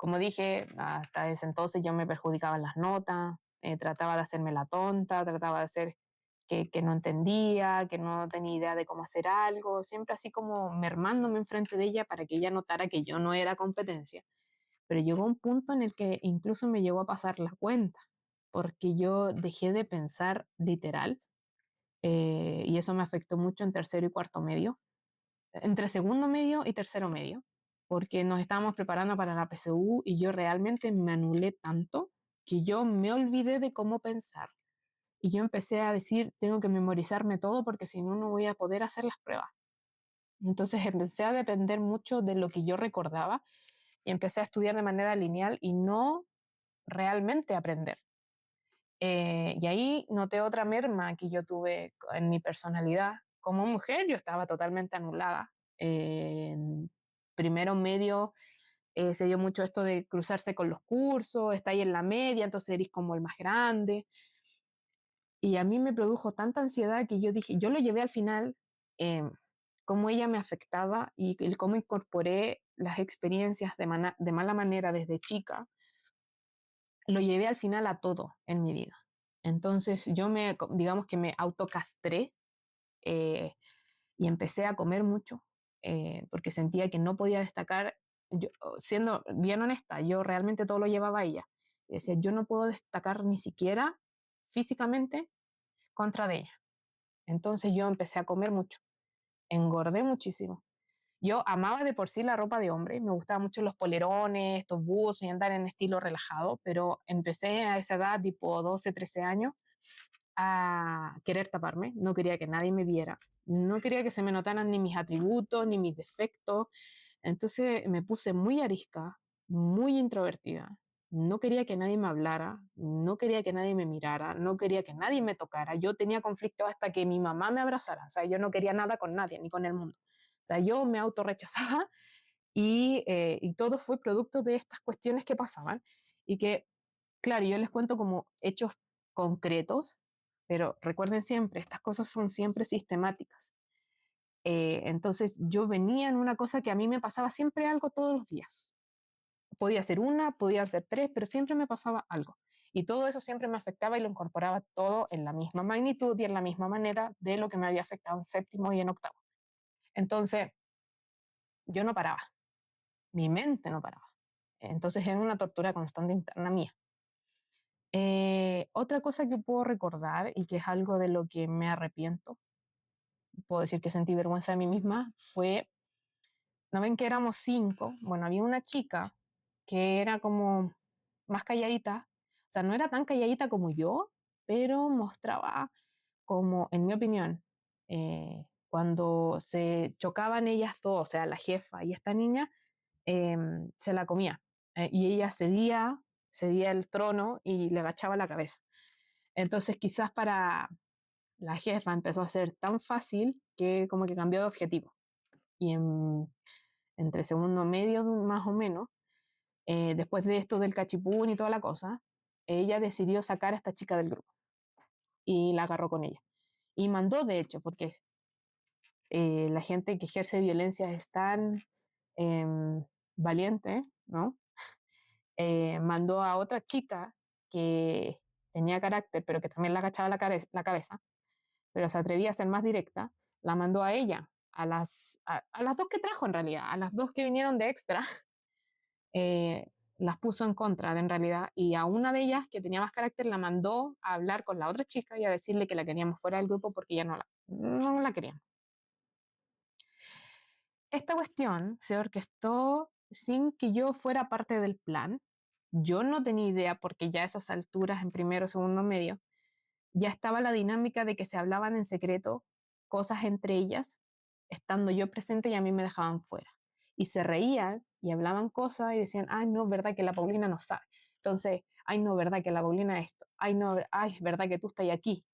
como dije, hasta ese entonces yo me perjudicaba en las notas, trataba de hacerme la tonta, trataba de hacer que no entendía, que no tenía idea de cómo hacer algo, siempre así como mermándome enfrente de ella para que ella notara que yo no era competencia. Pero llegó un punto en el que incluso me llegó a pasar la cuenta, porque yo dejé de pensar literal, y eso me afectó mucho en tercero y cuarto medio, entre segundo medio y tercero medio, porque nos estábamos preparando para la PSU y yo realmente me anulé tanto que yo me olvidé de cómo pensar. Y yo empecé a decir, tengo que memorizarme todo porque si no, no voy a poder hacer las pruebas. Entonces empecé a depender mucho de lo que yo recordaba y empecé a estudiar de manera lineal y no realmente aprender. Y ahí noté otra merma que yo tuve en mi personalidad. Como mujer yo estaba totalmente anulada. En primero medio se dio mucho esto de cruzarse con los cursos, está ahí en la media, entonces eres como el más grande. Y a mí me produjo tanta ansiedad que yo dije, yo lo llevé al final, eh, cómo ella me afectaba y el cómo incorporé las experiencias de mala manera desde chica, lo llevé al final a todo en mi vida. Entonces yo digamos que me autocastré, eh, y empecé a comer mucho, porque sentía que no podía destacar. Yo, siendo bien honesta, yo realmente todo lo llevaba a ella. Y decía, yo no puedo destacar ni siquiera físicamente contra de ella. Entonces yo empecé a comer mucho, engordé muchísimo. Yo amaba de por sí la ropa de hombre, me gustaban mucho los polerones, estos buzos y andar en estilo relajado, pero empecé a esa edad, tipo 12, 13 años, a querer taparme, no quería que nadie me viera, no quería que se me notaran ni mis atributos, ni mis defectos, entonces me puse muy arisca, muy introvertida, no quería que nadie me hablara, no quería que nadie me mirara, no quería que nadie me tocara, yo tenía conflicto hasta que mi mamá me abrazara, o sea, yo no quería nada con nadie, ni con el mundo, o sea, yo me autorrechazaba y todo fue producto de estas cuestiones que pasaban y que, claro, yo les cuento como hechos concretos, pero recuerden siempre, estas cosas son siempre sistemáticas. Entonces yo venía en una cosa que a mí me pasaba siempre algo todos los días. Podía ser una, podía ser tres, pero siempre me pasaba algo. Y todo eso siempre me afectaba y lo incorporaba todo en la misma magnitud y en la misma manera de lo que me había afectado en séptimo y en octavo. Entonces yo no paraba, mi mente no paraba. Entonces era una tortura constante interna mía. Otra cosa que puedo recordar y que es algo de lo que me arrepiento, puedo decir que sentí vergüenza de mí misma, fue, ¿no ven que éramos cinco? Bueno, había una chica que era como más calladita, o sea, no era tan calladita como yo, pero mostraba como, en mi opinión, cuando se chocaban ellas dos, o sea, la jefa y esta niña, se la comía. Y ella cedía el trono y le agachaba la cabeza. Entonces quizás para la jefa empezó a ser tan fácil que como que cambió de objetivo. Y entre segundo medio más o menos, después de esto del cachipún y toda la cosa, ella decidió sacar a esta chica del grupo y la agarró con ella. Y mandó, de hecho, porque la gente que ejerce violencia es tan eh, valiente, ¿no? Mandó a otra chica que tenía carácter, pero que también le agachaba la cabeza, pero se atrevía a ser más directa, la mandó a ella, a las dos que trajo en realidad, a las dos que vinieron de extra, eh, las puso en contra en realidad, y a una de ellas que tenía más carácter la mandó a hablar con la otra chica y a decirle que la queríamos fuera del grupo porque ya no la queríamos. Esta cuestión se orquestó sin que yo fuera parte del plan. Yo no tenía idea porque ya a esas alturas, en primero o segundo medio, ya estaba la dinámica de que se hablaban en secreto cosas entre ellas, estando yo presente y a mí me dejaban fuera. Y se reían y hablaban cosas y decían, ay, no, verdad que la Paulina no sabe. Entonces, ay, no, verdad que la Paulina esto. Ay, no, ay, verdad que tú estás aquí.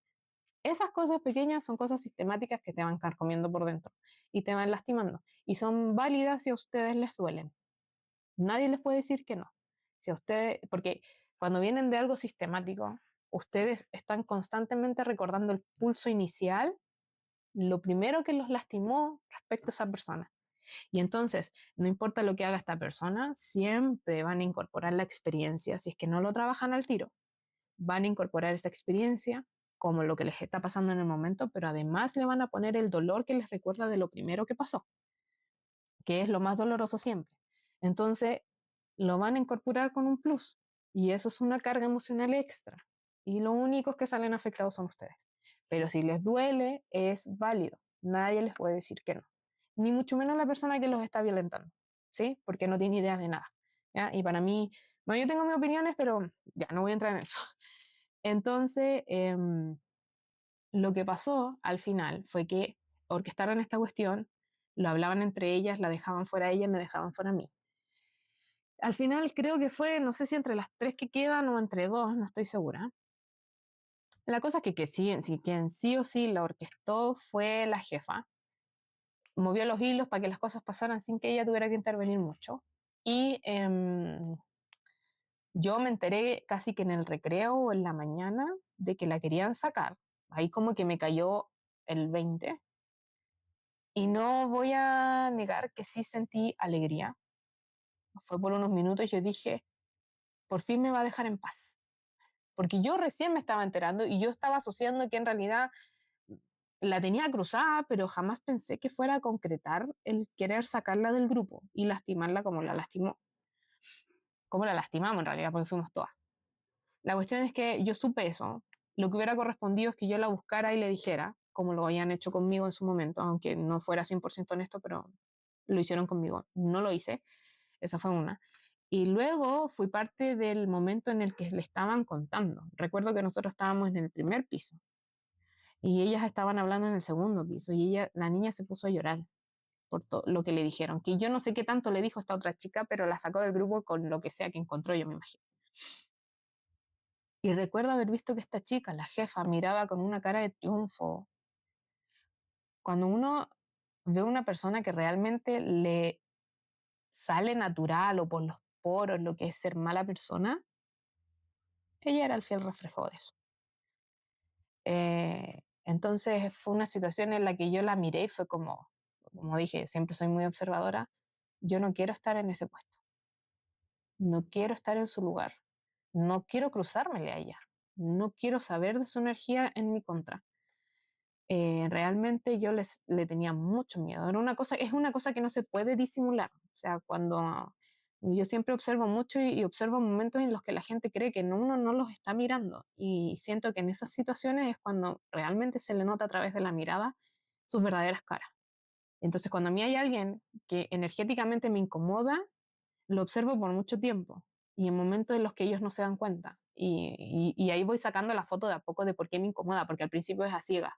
Esas cosas pequeñas son cosas sistemáticas que te van carcomiendo por dentro y te van lastimando. Y son válidas si a ustedes les duelen. Nadie les puede decir que no. Si a ustedes, porque cuando vienen de algo sistemático, ustedes están constantemente recordando el pulso inicial, lo primero que los lastimó respecto a esa persona. Y entonces, no importa lo que haga esta persona, siempre van a incorporar la experiencia. Si es que no lo trabajan al tiro, van a incorporar esa experiencia como lo que les está pasando en el momento, pero además le van a poner el dolor que les recuerda de lo primero que pasó, que es lo más doloroso siempre. Entonces, lo van a incorporar con un plus y eso es una carga emocional extra. Y los únicos que salen afectados son ustedes. Pero si les duele, es válido. Nadie les puede decir que no. Ni mucho menos la persona que los está violentando, ¿sí? Porque no tiene ideas de nada. ¿Ya? Y para mí, bueno, yo tengo mis opiniones, pero ya no voy a entrar en eso. Entonces, lo que pasó al final fue que orquestaron esta cuestión, lo hablaban entre ellas, la dejaban fuera a ella, me dejaban fuera a mí. Al final creo que fue, no sé si entre las tres que quedan o entre dos, no estoy segura. La cosa es que sí, sí, quien sí o sí la orquestó fue la jefa. Movió los hilos para que las cosas pasaran sin que ella tuviera que intervenir mucho. Y yo me enteré casi que en el recreo o en la mañana de que la querían sacar. Ahí como que me cayó el 20. Y no voy a negar que sí sentí alegría. Fue por unos minutos, yo dije, por fin me va a dejar en paz. Porque yo recién me estaba enterando y yo estaba asociando que en realidad la tenía cruzada, pero jamás pensé que fuera a concretar el querer sacarla del grupo y lastimarla como la lastimó, como la lastimamos en realidad, porque fuimos todas. La cuestión es que yo supe eso. Lo que hubiera correspondido es que yo la buscara y le dijera, como lo habían hecho conmigo en su momento, aunque no fuera 100% honesto, pero lo hicieron conmigo. No lo hice, esa fue una. Y luego fui parte del momento en el que le estaban contando. Recuerdo que nosotros estábamos en el primer piso y ellas estaban hablando en el segundo piso y la niña se puso a llorar por todo lo que le dijeron, que yo no sé qué tanto le dijo esta otra chica, pero la sacó del grupo con lo que sea que encontró, yo me imagino. Y recuerdo haber visto que esta chica, la jefa, miraba con una cara de triunfo. Cuando uno ve a una persona que realmente le sale natural o por los poros lo que es ser mala persona, ella era el fiel reflejo de eso. Entonces fue una situación en la que yo la miré y fue como dije, siempre soy muy observadora, yo no quiero estar en ese puesto, no quiero estar en su lugar, no quiero cruzármele a ella, no quiero saber de su energía en mi contra. Realmente yo le tenía mucho miedo. Es una cosa que no se puede disimular. O sea, cuando yo siempre observo mucho y observo momentos en los que la gente cree que uno no los está mirando. Y siento que en esas situaciones es cuando realmente se le nota a través de la mirada sus verdaderas caras. Entonces, cuando a mí hay alguien que energéticamente me incomoda, lo observo por mucho tiempo y en momentos en los que ellos no se dan cuenta. Y ahí voy sacando la foto de a poco de por qué me incomoda, porque al principio es a ciegas.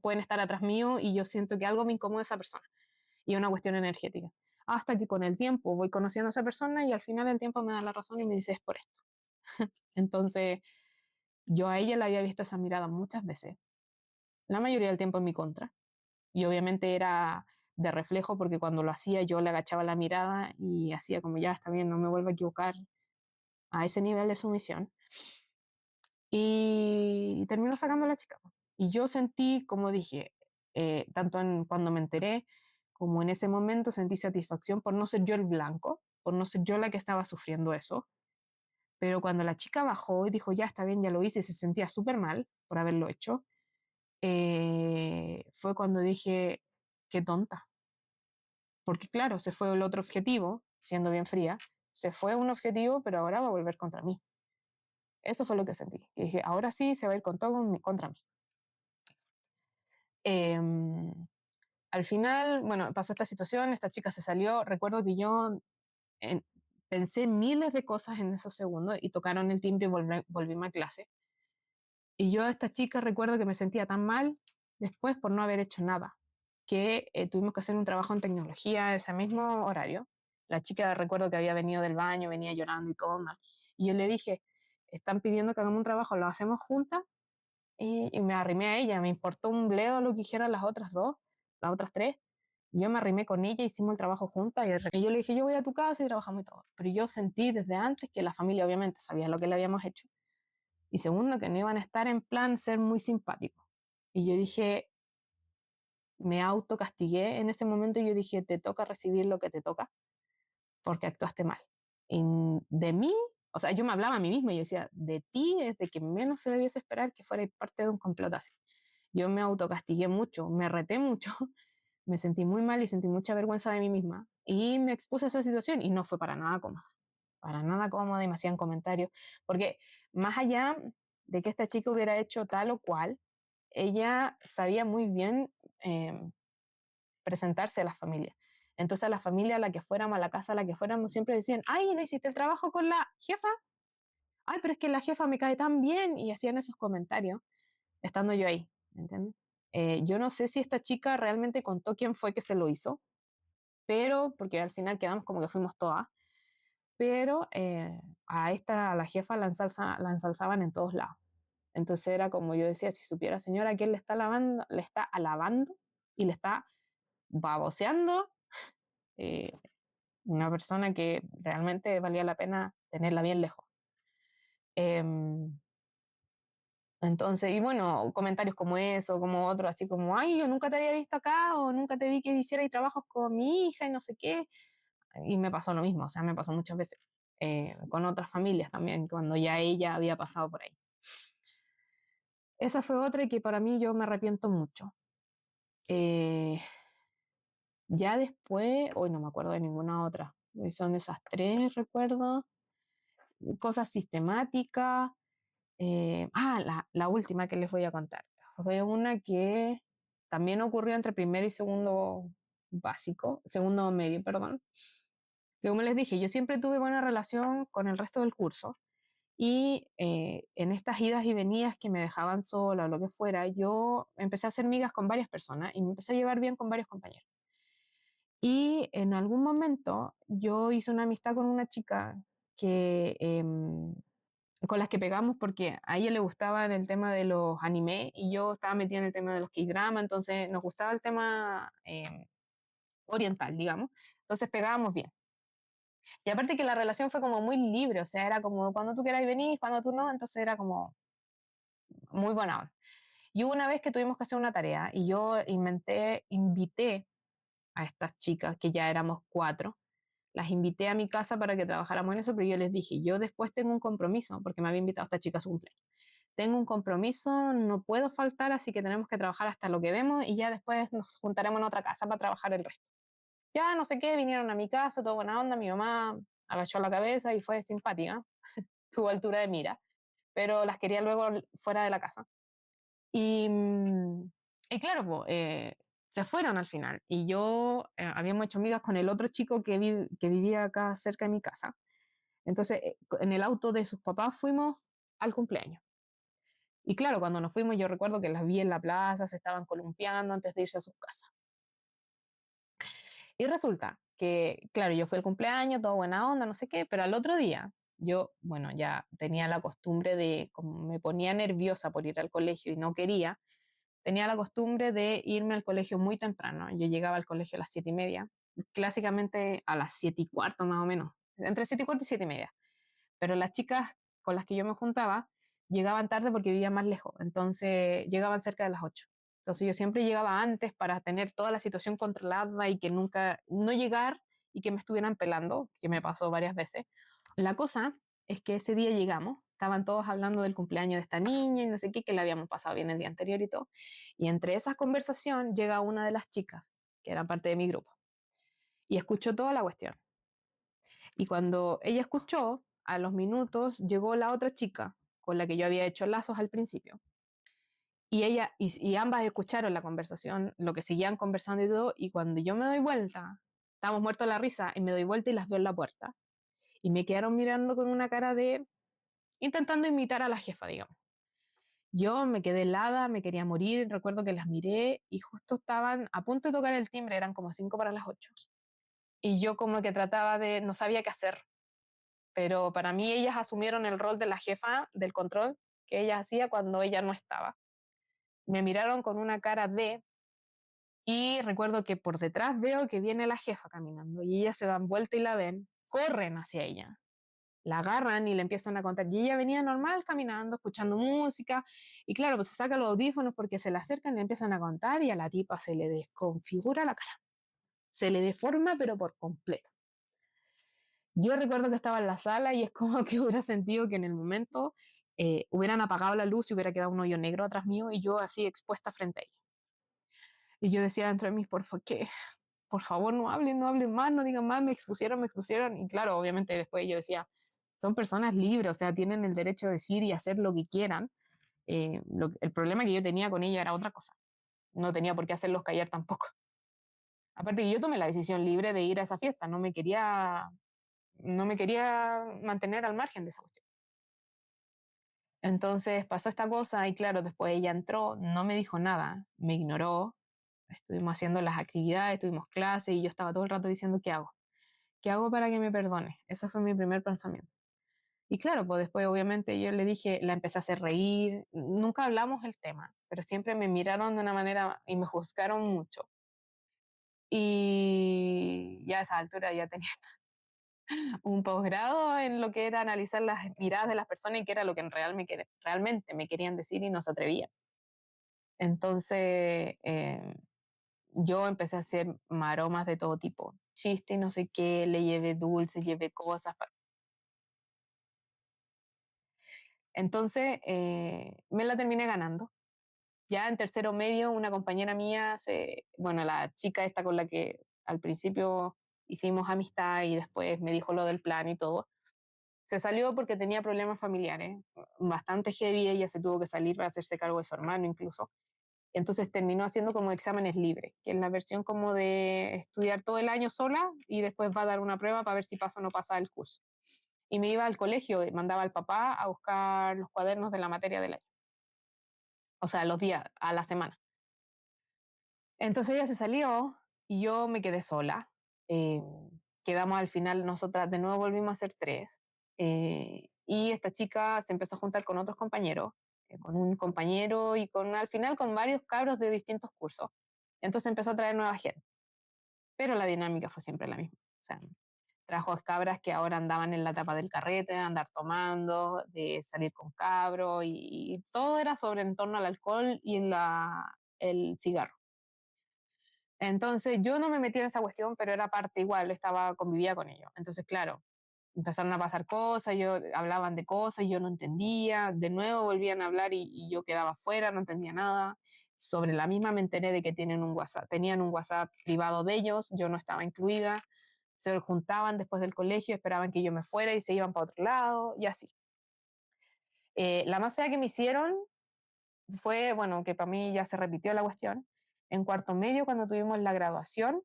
Pueden estar atrás mío y yo siento que algo me incomoda a esa persona y es una cuestión energética. Hasta que con el tiempo voy conociendo a esa persona y al final el tiempo me da la razón y me dice es por esto. Entonces yo a ella la había visto esa mirada muchas veces, la mayoría del tiempo en mi contra. Y obviamente era de reflejo porque cuando lo hacía yo le agachaba la mirada y hacía como ya está bien, no me vuelvo a equivocar a ese nivel de sumisión. Y terminó sacando a la chica. Y yo sentí, como dije, tanto cuando me enteré como en ese momento sentí satisfacción por no ser yo el blanco, por no ser yo la que estaba sufriendo eso. Pero cuando la chica bajó y dijo, ya está bien, ya lo hice, y se sentía súper mal por haberlo hecho, fue cuando dije, qué tonta. Porque claro, se fue el otro objetivo, siendo bien fría, se fue un objetivo, pero ahora va a volver contra mí. Eso fue lo que sentí. Y dije, ahora sí se va a ir con todo contra mí. Eh, Al final, bueno, pasó esta situación, esta chica se salió. Recuerdo que yo en- pensé miles de cosas en esos segundos y tocaron el timbre y volvimos a clase. Y yo a esta chica recuerdo que me sentía tan mal después por no haber hecho nada, que tuvimos que hacer un trabajo en tecnología ese mismo horario. La chica recuerdo que había venido del baño, venía llorando y todo mal. Y yo le dije, están pidiendo que hagamos un trabajo, lo hacemos juntas. Y me arrimé a ella, me importó un bledo lo que dijeran las otras dos, las otras tres. Yo me arrimé con ella, hicimos el trabajo juntas y yo le dije, yo voy a tu casa y trabajamos y todo. Pero yo sentí desde antes que la familia obviamente sabía lo que le habíamos hecho. Y segundo, que no iban a estar en plan ser muy simpáticos. Y yo dije, me autocastigué en ese momento y yo dije, te toca recibir lo que te toca porque actuaste mal. Y de mí, o sea, yo me hablaba a mí misma y decía, de ti es de que menos se debiese esperar que fuera parte de un complot así. Yo me autocastigué mucho, me reté mucho, me sentí muy mal y sentí mucha vergüenza de mí misma y me expuse a esa situación y no fue para nada cómoda y me hacían comentarios, porque más allá de que esta chica hubiera hecho tal o cual, ella sabía muy bien eh, presentarse a la familia. Entonces a la familia a la que fuéramos, a la casa a la que fuéramos, siempre decían, ay, ¿no hiciste el trabajo con la jefa? Ay, pero es que la jefa me cae tan bien y hacían esos comentarios estando yo ahí, ¿me entiendes? Yo no sé si esta chica realmente contó quién fue que se lo hizo, pero, porque al final quedamos como que fuimos todas, pero a la jefa la ensalzaban en todos lados. Entonces era como yo decía, si supiera señora que él le está alabando y le está baboseando, eh, una persona que realmente valía la pena tenerla bien lejos. Em, entonces, y bueno, comentarios como eso, como otro, así como, ay, yo nunca te había visto acá, o nunca te vi que hiciera trabajos con mi hija y no sé qué. Y me pasó lo mismo, o sea, me pasó muchas veces, con otras familias también, cuando ya ella había pasado por ahí. Esa fue otra que para mí yo me arrepiento mucho. Eh, ya después, hoy no me acuerdo de ninguna otra. Son esas tres, recuerdo. Cosas sistemáticas. La última que les voy a contar. Fue una que también ocurrió entre primero y segundo básico, segundo medio, perdón. Que como les dije, yo siempre tuve buena relación con el resto del curso y en estas idas y venidas que me dejaban sola o lo que fuera, yo empecé a hacer migas con varias personas y me empecé a llevar bien con varios compañeros. Y en algún momento yo hice una amistad con una chica que con las que pegamos porque a ella le gustaba el tema de los anime y yo estaba metida en el tema de los K-drama, entonces nos gustaba el tema oriental, digamos. Entonces pegábamos bien. Y aparte que la relación fue como muy libre, o sea, era como cuando tú quieras venir, cuando tú no, entonces era como muy buena onda. Y hubo una vez que tuvimos que hacer una tarea y yo invité a estas chicas, que ya éramos cuatro, las invité a mi casa para que trabajáramos en eso, pero yo les dije, yo después tengo un compromiso, porque me había invitado esta chica a su cumpleaños. Tengo un compromiso, no puedo faltar, así que tenemos que trabajar hasta lo que vemos y ya después nos juntaremos en otra casa para trabajar el resto. Ya no sé qué, vinieron a mi casa, toda buena onda, mi mamá agachó la cabeza y fue simpática, su altura de mira, pero las quería luego fuera de la casa. Y, y claro, pues, se fueron al final. Y yo habíamos hecho amigas con el otro chico que vivía acá cerca de mi casa. Entonces, en el auto de sus papás fuimos al cumpleaños. Y claro, cuando nos fuimos, yo recuerdo que las vi en la plaza, se estaban columpiando antes de irse a sus casas. Y resulta que, claro, yo fui al cumpleaños, todo buena onda, no sé qué, pero al otro día, yo, bueno, ya tenía la costumbre de, como me ponía nerviosa por ir al colegio y no quería, tenía la costumbre de irme al colegio muy temprano. Yo llegaba al colegio a las 7:30, clásicamente a las 7:15 más o menos, entre 7:15 y 7:30. Pero las chicas con las que yo me juntaba llegaban tarde porque vivían más lejos, entonces llegaban cerca de las 8. Entonces yo siempre llegaba antes para tener toda la situación controlada y que nunca, no llegar y que me estuvieran pelando, que me pasó varias veces. La cosa es que ese día llegamos, estaban todos hablando del cumpleaños de esta niña y no sé qué, que le habíamos pasado bien el día anterior y todo. Y entre esas conversaciones llega una de las chicas, que era parte de mi grupo, y escuchó toda la cuestión. Y cuando ella escuchó, a los minutos llegó la otra chica con la que yo había hecho lazos al principio. Y ambas escucharon la conversación, lo que seguían conversando y todo, y cuando yo me doy vuelta, estábamos muertos de la risa, y me doy vuelta y las veo en la puerta. Y me quedaron mirando con una cara de, intentando imitar a la jefa, digamos. Yo me quedé helada, me quería morir, recuerdo que las miré y justo estaban a punto de tocar el timbre, eran como 5 para las 8. Y yo como que trataba de, no sabía qué hacer, pero para mí ellas asumieron el rol de la jefa del control que ella hacía cuando ella no estaba. Me miraron con una cara de, y recuerdo que por detrás veo que viene la jefa caminando y ellas se dan vuelta y la ven, corren hacia ella la agarran y le empiezan a contar. Y ella venía normal caminando, escuchando música. Y claro, pues se saca los audífonos porque se le acercan y le empiezan a contar y a la tipa se le desconfigura la cara. Se le deforma, pero por completo. Yo recuerdo que estaba en la sala y es como que hubiera sentido que en el momento hubieran apagado la luz y hubiera quedado un hoyo negro atrás mío y yo así expuesta frente a ella. Y yo decía dentro de mí, por favor, no hablen más, no digan más, me expusieron, me expusieron. Y claro, obviamente después yo decía, son personas libres, o sea, tienen el derecho de decir y hacer lo que quieran. El problema que yo tenía con ella era otra cosa. No tenía por qué hacerlos callar tampoco. Aparte que yo tomé la decisión libre de ir a esa fiesta, no me quería mantener al margen de esa cuestión. Entonces pasó esta cosa y claro, después ella entró, no me dijo nada, me ignoró. Estuvimos haciendo las actividades, tuvimos clases y yo estaba todo el rato diciendo, ¿qué hago? ¿Qué hago para que me perdone? Ese fue mi primer pensamiento. Y claro, pues después obviamente yo le dije, la empecé a hacer reír, nunca hablamos el tema, pero siempre me miraron de una manera y me juzgaron mucho. Y ya a esa altura ya tenía un posgrado en lo que era analizar las miradas de las personas y qué era lo que realmente me querían decir y no se atrevían. Entonces yo empecé a hacer maromas de todo tipo, chistes y no sé qué, le llevé dulces, llevé cosas. Entonces me la terminé ganando. Ya en tercero medio, una compañera mía, bueno, la chica esta con la que al principio hicimos amistad y después me dijo lo del plan y todo, se salió porque tenía problemas familiares, bastante heavy, ella se tuvo que salir para hacerse cargo de su hermano incluso. Entonces terminó haciendo como exámenes libres, que es la versión como de estudiar todo el año sola y después va a dar una prueba para ver si pasa o no pasa el curso. Y me iba al colegio, mandaba al papá a buscar los cuadernos de la materia del año, o sea, los días, a la semana. Entonces ella se salió y yo me quedé sola. Eh, Quedamos al final, nosotras de nuevo volvimos a ser tres. Y esta chica se empezó a juntar con otros compañeros, con un compañero y al final con varios cabros de distintos cursos. Entonces empezó a traer nueva gente, pero la dinámica fue siempre la misma. O sea, trajo cabras que ahora andaban en la etapa del carrete, de andar tomando, de salir con cabros y todo era sobre en torno al alcohol y el cigarro. Entonces yo no me metí en esa cuestión, pero era parte igual, convivía con ellos. Entonces, claro, empezaron a pasar cosas, hablaban de cosas y yo no entendía, de nuevo volvían a hablar y yo quedaba fuera, no entendía nada. Sobre la misma me enteré de que tenían un WhatsApp privado de ellos, yo no estaba incluida, se juntaban después del colegio, esperaban que yo me fuera y se iban para otro lado y así. La más fea que me hicieron fue, bueno, que para mí ya se repitió la cuestión, en cuarto medio cuando tuvimos la graduación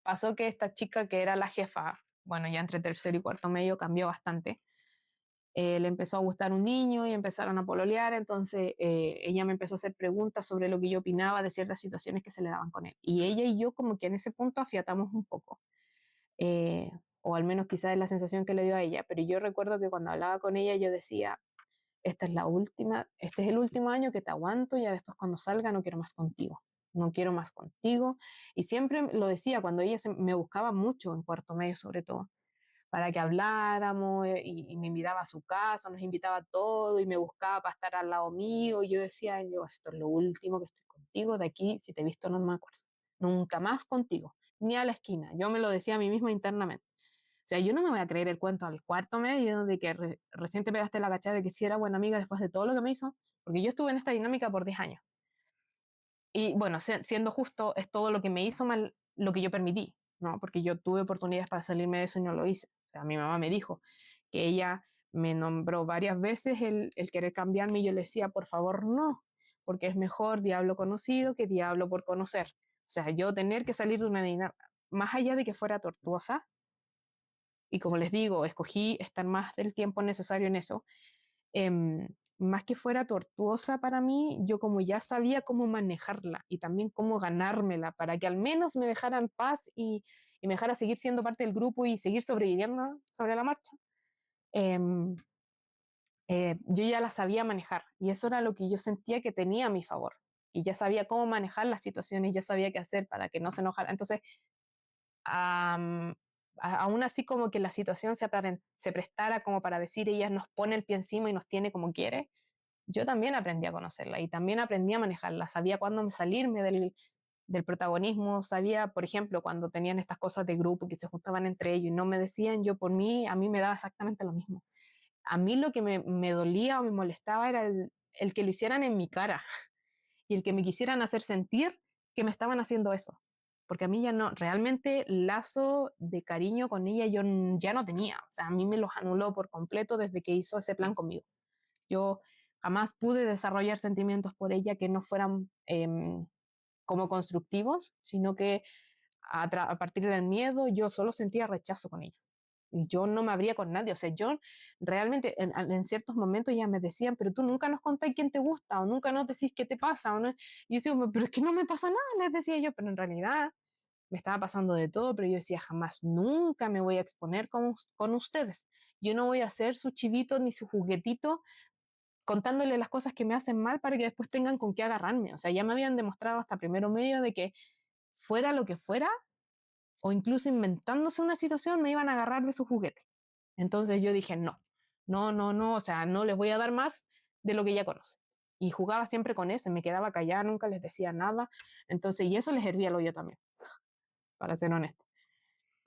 pasó que esta chica que era la jefa, bueno, ya entre tercero y cuarto medio cambió bastante. Le empezó a gustar un niño y empezaron a pololear, entonces ella me empezó a hacer preguntas sobre lo que yo opinaba de ciertas situaciones que se le daban con él. Y ella y yo como que en ese punto afiatamos un poco, eh, o al menos quizás es la sensación que le dio a ella, pero yo recuerdo que cuando hablaba con ella yo decía, esta es la última, este es el último año que te aguanto, ya después cuando salga no quiero más contigo, no quiero más contigo. Y siempre lo decía cuando ella me buscaba mucho en cuarto medio sobre todo, para que habláramos y me invitaba a su casa, nos invitaba a todo y me buscaba para estar al lado mío y yo decía, yo esto es lo último que estoy contigo, de aquí si te he visto no me acuerdo, nunca más contigo, ni a la esquina, yo me lo decía a mí misma internamente. O sea, yo no me voy a creer el cuento al cuarto medio de que recién te pegaste la cachada de que sí era buena amiga después de todo lo que me hizo, porque yo estuve en esta dinámica por 10 años. Y bueno, siendo justo, es todo lo que me hizo mal lo que yo permití, ¿no? Porque yo tuve oportunidades para salirme de eso y no lo hice. O sea, mi mamá me dijo que ella me nombró varias veces el querer cambiarme y yo le decía, por favor, no, porque es mejor diablo conocido que diablo por conocer. O sea, yo tener que salir de una dinámica, más allá de que fuera tortuosa, y como les digo, escogí estar más del tiempo necesario en eso, más que fuera tortuosa para mí, yo como ya sabía cómo manejarla y también cómo ganármela para que al menos me dejara en paz y me dejara seguir siendo parte del grupo y seguir sobreviviendo sobre la marcha, em, yo ya la sabía manejar y eso era lo que yo sentía que tenía a mi favor. Y ya sabía cómo manejar las situaciones, ya sabía qué hacer para que no se enojara. Entonces, aún así como que la situación se prestara como para decir, ella nos pone el pie encima y nos tiene como quiere, yo también aprendí a conocerla y también aprendí a manejarla, sabía cuándo salirme del protagonismo, sabía, por ejemplo, cuando tenían estas cosas de grupo que se juntaban entre ellos y no me decían, yo por mí, a mí me daba exactamente lo mismo. A mí lo que me dolía o me molestaba era el que lo hicieran en mi cara y el que me quisieran hacer sentir que me estaban haciendo eso. Porque a mí ya no, realmente lazo de cariño con ella yo ya no tenía. O sea, a mí me los anuló por completo desde que hizo ese plan conmigo. Yo jamás pude desarrollar sentimientos por ella que no fueran como constructivos, sino que a partir del miedo yo solo sentía rechazo con ella. Y yo no me abría con nadie. O sea, yo realmente en ciertos momentos ya me decían, pero tú nunca nos contás quién te gusta o nunca nos decís qué te pasa. O no. Y yo digo, pero es que no me pasa nada, les decía yo, pero en realidad me estaba pasando de todo, pero yo decía, jamás, nunca me voy a exponer con ustedes. Yo no voy a ser su chivito ni su juguetito contándole las cosas que me hacen mal para que después tengan con qué agarrarme. O sea, ya me habían demostrado hasta primero medio de que fuera lo que fuera, o incluso inventándose una situación, me iban a agarrar de su juguete. Entonces yo dije, no, no, no, no, o sea, no les voy a dar más de lo que ya conocen. Y jugaba siempre con eso, me quedaba callada, nunca les decía nada. Entonces, y eso les hervía lo yo también, para ser honesto.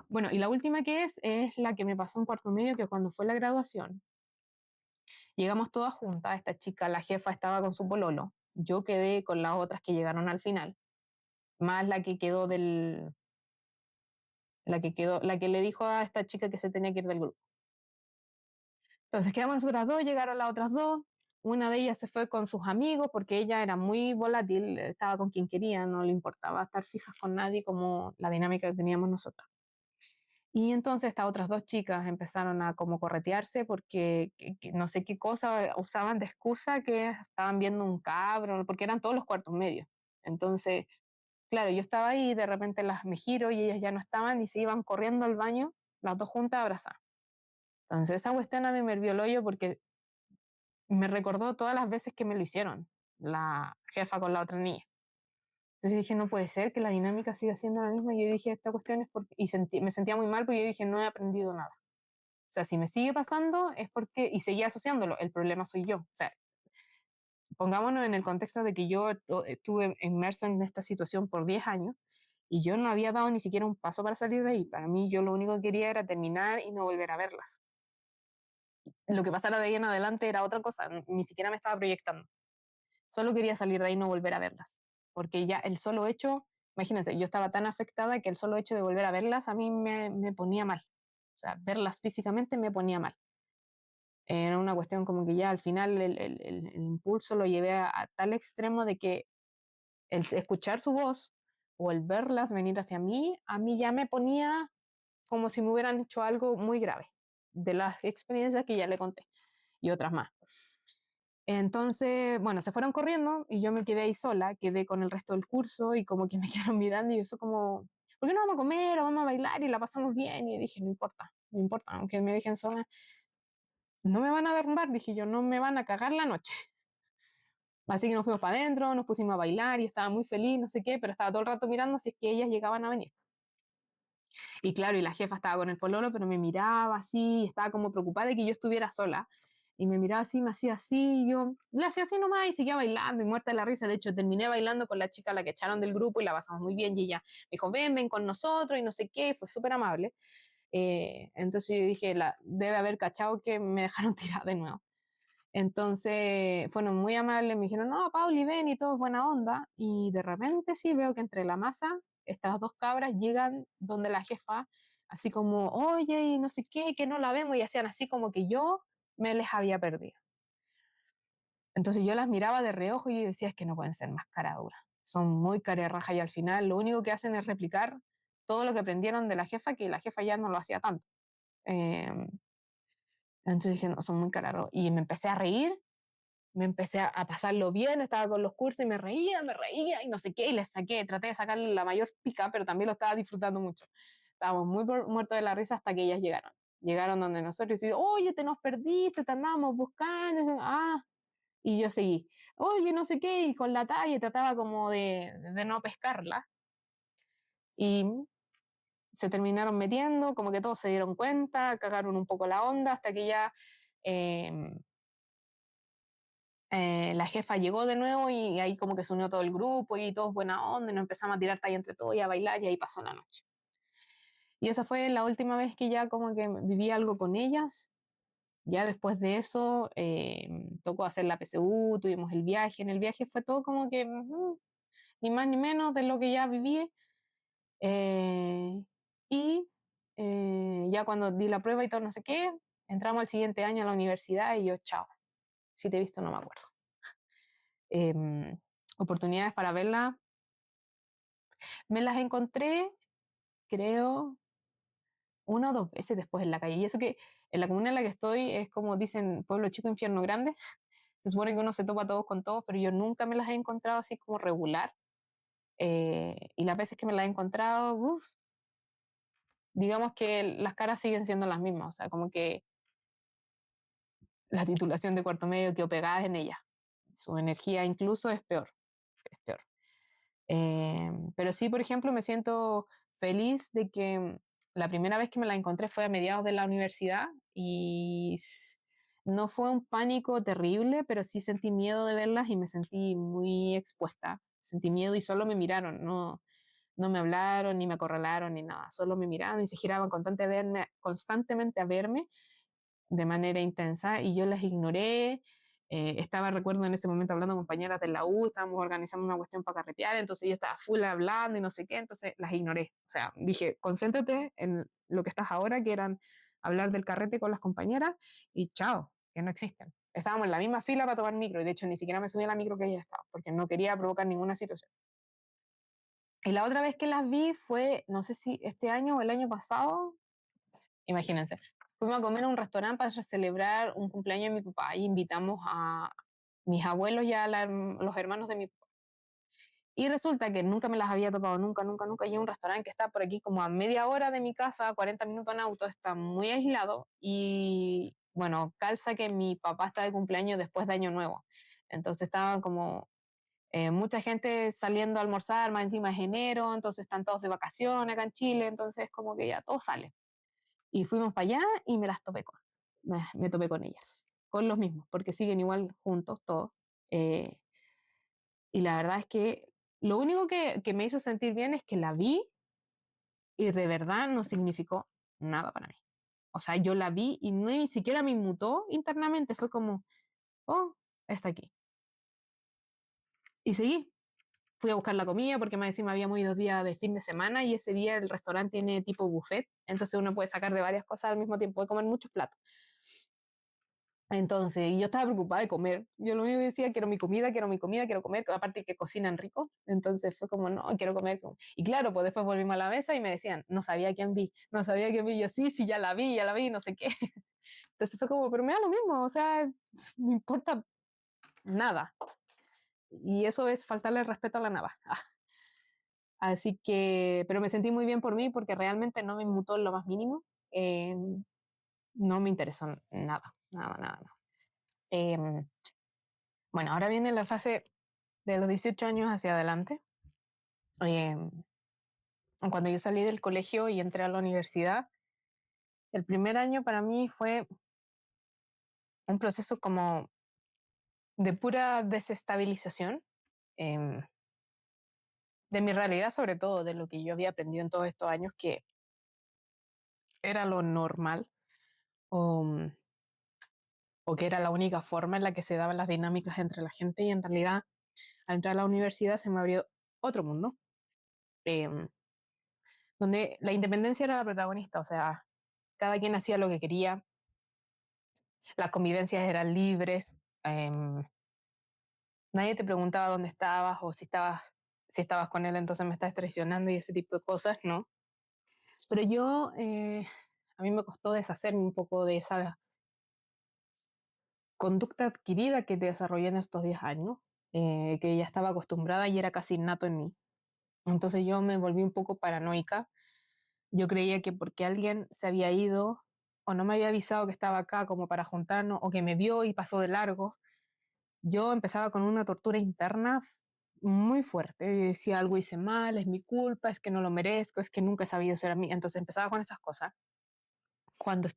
Bueno, y la última que es la que me pasó en cuarto medio, que cuando fue la graduación, llegamos todas juntas, esta chica, la jefa, estaba con su pololo, yo quedé con las otras que llegaron al final, más la que le dijo a esta chica que se tenía que ir del grupo. Entonces quedamos nosotras dos, llegaron las otras dos, una de ellas se fue con sus amigos porque ella era muy volátil, estaba con quien quería, no le importaba estar fijas con nadie como la dinámica que teníamos nosotras. Y entonces estas otras dos chicas empezaron a como corretearse porque que no sé qué cosa usaban de excusa que estaban viendo un cabro, porque eran todos los cuartos medios. Entonces, claro, yo estaba ahí y de repente me giro y ellas ya no estaban y se iban corriendo al baño, las dos juntas abrazadas. Entonces esa cuestión a mí me hirvió el hoyo porque me recordó todas las veces que me lo hicieron, la jefa con la otra niña. Entonces dije, no puede ser que la dinámica siga siendo la misma. Y yo dije, esta cuestión es porque... Y me sentía muy mal porque yo dije, no he aprendido nada. O sea, si me sigue pasando es porque... Y seguía asociándolo, el problema soy yo. O sea, pongámonos en el contexto de que yo estuve inmersa en esta situación por 10 años y yo no había dado ni siquiera un paso para salir de ahí. Para mí, yo lo único que quería era terminar y no volver a verlas. Lo que pasara de ahí en adelante era otra cosa, ni siquiera me estaba proyectando. Solo quería salir de ahí y no volver a verlas. Porque ya el solo hecho, imagínense, yo estaba tan afectada que el solo hecho de volver a verlas a mí me ponía mal. O sea, verlas físicamente me ponía mal. Era una cuestión como que ya al final el impulso lo llevé a tal extremo de que el escuchar su voz o el verlas venir hacia mí, a mí ya me ponía como si me hubieran hecho algo muy grave de las experiencias que ya le conté y otras más. Entonces, bueno, se fueron corriendo y yo me quedé ahí sola, quedé con el resto del curso y como que me quedaron mirando y fue como, ¿por qué no vamos a comer o vamos a bailar y la pasamos bien? Y dije, no importa, no importa, aunque me dejen sola, no me van a derrumbar, dije yo, no me van a cagar la noche. Así que nos fuimos para adentro, nos pusimos a bailar y estaba muy feliz, no sé qué, pero estaba todo el rato mirando si es que ellas llegaban a venir. Y claro, y la jefa estaba con el pololo, pero me miraba así, estaba como preocupada de que yo estuviera sola. Y me miraba así, me hacía así, yo le hacía así nomás y seguía bailando y muerta de la risa. De hecho, terminé bailando con la chica a la que echaron del grupo y la pasamos muy bien. Y ella me dijo, ven, ven con nosotros y no sé qué, fue súper amable. Entonces yo dije, debe haber cachado que me dejaron tirar de nuevo. Entonces fueron muy amables, me dijeron, no, Pauli, ven y todo es buena onda. Y de repente sí veo que entre la masa, estas dos cabras llegan donde la jefa, así como, oye, y no sé qué, que no la vemos, y hacían así como que yo me les había perdido. Entonces yo las miraba de reojo y yo decía, es que no pueden ser más caraduras. Son muy carerrajas y al final lo único que hacen es replicar todo lo que aprendieron de la jefa, que la jefa ya no lo hacía tanto. Eh, entonces dije, no, son muy carados. Y me empecé a reír, me empecé a pasarlo bien, estaba con los cursos y me reía y no sé qué, y les saqué, traté de sacarle la mayor pica, pero también lo estaba disfrutando mucho. Estábamos muy muertos de la risa hasta que ellas llegaron. Llegaron donde nosotros y digo, oye, te nos perdiste, te andábamos buscando. Ah, y yo seguí, oye, no sé qué, y con la talla trataba como de no pescarla. Y se terminaron metiendo, como que todos se dieron cuenta, cagaron un poco la onda, hasta que ya eh, la jefa llegó de nuevo y ahí como que se unió todo el grupo y todos buena onda y nos empezamos a tirar talla entre todos y a bailar y ahí pasó la noche. Y esa fue la última vez que ya como que viví algo con ellas. Ya después de eso tocó hacer la PSU, tuvimos el viaje. En el viaje fue todo como que ni más ni menos de lo que ya viví. Eh, y ya cuando di la prueba y todo no sé qué, entramos al siguiente año a la universidad y yo, chao, si te he visto no me acuerdo. Oportunidades para verla, me las encontré, creo, una o dos veces después en la calle. Y eso que en la comuna en la que estoy es como dicen, pueblo chico, infierno grande. Se supone que uno se topa todos con todos, pero yo nunca me las he encontrado así como regular. Y las veces que me las he encontrado, digamos que las caras siguen siendo las mismas. O sea, como que la titulación de cuarto medio quedó pegada en ella. Su energía incluso es peor. Es peor. Pero sí, por ejemplo, me siento feliz de que la primera vez que me la encontré fue a mediados de la universidad y no fue un pánico terrible, pero sí sentí miedo de verlas y me sentí muy expuesta. Sentí miedo y solo me miraron, no me hablaron ni me acorralaron ni nada, solo me miraban y se giraban constantemente a verme de manera intensa y yo las ignoré. Estaba, recuerdo en ese momento hablando con compañeras de la U, estábamos organizando una cuestión para carretear, entonces yo estaba full hablando y no sé qué, entonces las ignoré. O sea, dije, concéntrate en lo que estás ahora, que eran hablar del carrete con las compañeras y chao, que no existen. Estábamos en la misma fila para tomar micro y de hecho ni siquiera me subí a la micro que ella estaba, porque no quería provocar ninguna situación. Y la otra vez que las vi fue, no sé si este año o el año pasado, imagínense. Fuimos a comer a un restaurante para celebrar un cumpleaños de mi papá y invitamos a mis abuelos y a los hermanos de mi papá. Y resulta que nunca me las había topado, nunca, nunca, nunca. Y es un restaurante que está por aquí como a media hora de mi casa, 40 minutos en auto, está muy aislado. Y bueno, calza que mi papá está de cumpleaños después de Año Nuevo. Entonces estaba como mucha gente saliendo a almorzar, más encima es enero, entonces están todos de vacaciones acá en Chile, entonces como que ya todo sale. Y fuimos para allá y me las topé me topé con ellas, con los mismos, porque siguen igual juntos todos. Eh, y la verdad es que lo único que me hizo sentir bien es que la vi y de verdad no significó nada para mí. O sea, yo la vi y no, ni siquiera me inmutó internamente, fue como, oh, está aquí. Y seguí. Fui a buscar la comida porque más encima habíamos ido 2 días de fin de semana y ese día el restaurante tiene tipo buffet, entonces uno puede sacar de varias cosas al mismo tiempo, puede comer muchos platos. Entonces, yo estaba preocupada de comer. Yo lo único que decía, quiero mi comida, quiero mi comida, quiero comer, aparte que cocinan rico. Entonces fue como, no, quiero comer. Y claro, pues después volvimos a la mesa y me decían, no sabía quién vi, no sabía quién vi. Yo, sí, sí, ya la vi, no sé qué. Entonces fue como, pero me da lo mismo, o sea, me importa nada. Y eso es faltarle el respeto a la nada. Así que, pero me sentí muy bien por mí porque realmente no me inmutó en lo más mínimo. Eh, no me interesó nada, nada, nada, nada. Eh, bueno, ahora viene la fase de los 18 años hacia adelante. Eh, Cuando yo salí del colegio y entré a la universidad, el primer año para mí fue un proceso como de pura desestabilización eh, de mi realidad, sobre todo de lo que yo había aprendido en todos estos años, que era lo normal o, o que era la única forma en la que se daban las dinámicas entre la gente y en realidad al entrar a la universidad se me abrió otro mundo, eh, donde la independencia era la protagonista, o sea, cada quien hacía lo que quería, las convivencias eran libres, eh, nadie te preguntaba dónde estabas o si estabas con él, entonces me estás traicionando y ese tipo de cosas, ¿no? Pero yo, a mí me costó deshacerme un poco de esa conducta adquirida que desarrollé en estos 10 años, que ya estaba acostumbrada y era casi innato en mí. Entonces yo me volví un poco paranoica. Yo creía que porque alguien se había ido o no me había avisado que estaba acá como para juntarnos o que me vio y pasó de largo, yo empezaba con una tortura interna muy fuerte. Si algo hice mal, es mi culpa, es que no lo merezco, es que nunca he sabido ser amiga. Entonces empezaba con esas cosas. Cuando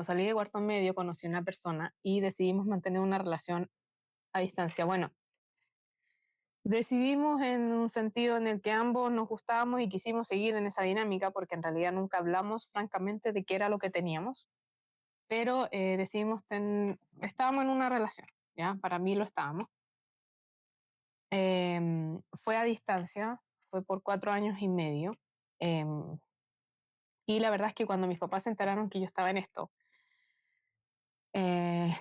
salí de cuarto medio, conocí a una persona y decidimos mantener una relación a distancia. Bueno, decidimos en un sentido en el que ambos nos gustábamos y quisimos seguir en esa dinámica porque en realidad nunca hablamos francamente de qué era lo que teníamos, pero estábamos en una relación, ¿ya? Para mí lo estábamos. Fue a distancia, fue por 4 años y medio. em, y la verdad es que cuando mis papás se enteraron que yo estaba en esto, eh,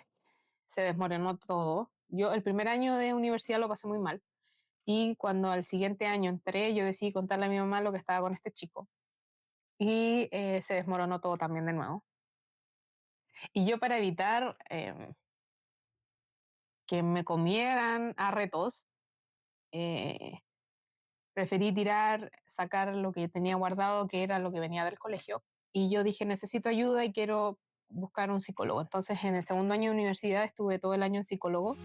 se desmoronó todo. Yo el primer año de universidad lo pasé muy mal. Y cuando al siguiente año entré, yo decidí contarle a mi mamá lo que estaba con este chico. Y se desmoronó todo también de nuevo. Y yo para evitar que me comieran a retos, eh, preferí sacar lo que tenía guardado, que era lo que venía del colegio. Y yo dije, necesito ayuda y quiero buscar un psicólogo. Entonces, en el segundo año de universidad estuve todo el año en psicólogo